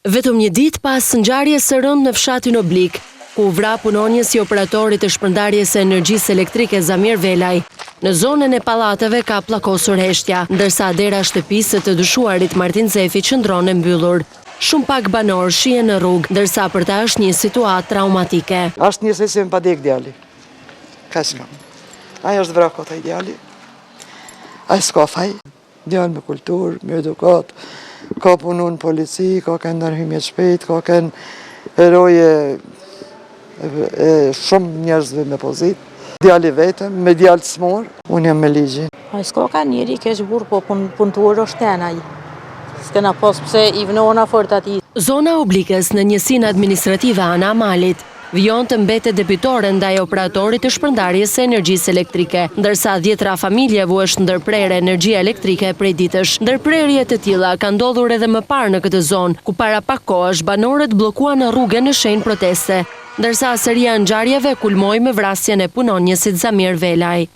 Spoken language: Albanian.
Vetëm një ditë pas ngjarjes së rëndë në fshatin Oblik, ku vra punonjës i operatorit të shpërndarjes së energjisë elektrike Zamir Velaj, në zonën e pallateve ka pllakosur heshtja, ndërsa dera shtëpisë të dyshuarit Martin Zefi qëndron e mbyllur. Shumë pak banor shihen në rrugë, ndërsa për ta është një situatë traumatike. Është një sesim pa dek djali. Ka s'kam. Ai është vrarë kota i djali. Ai s'ka faj. Djalë me kulturë, me edukat, ka punu në polici, ka kënë ndërhymje shpejt, ka kënë eroje shumë njerëzve me pozit. Djali vetëm, me djalë të smor, unë jam me ligjin. Ai s'ka ka njeri keq burë, po punëtuar është ten ai. S'kena pas pse i vënona fort ati. Zona Oblikës në njësinë administrative Ana Amalit vijon të mbetet debitore ndaj operatorit të shpërndarjes së energjisë elektrike, ndërsa 10 familjeve u është ndërprerë energjia elektrike prej ditësh. Ndërprerje të tilla ka ndodhur edhe më parë në këtë zonë, ku para pak kohësh banorët bllokuan rrugën në shenjë proteste, ndërsa seria e ngjarjeve kulmoi me vrasjen e punonjësit Zamir Velaj.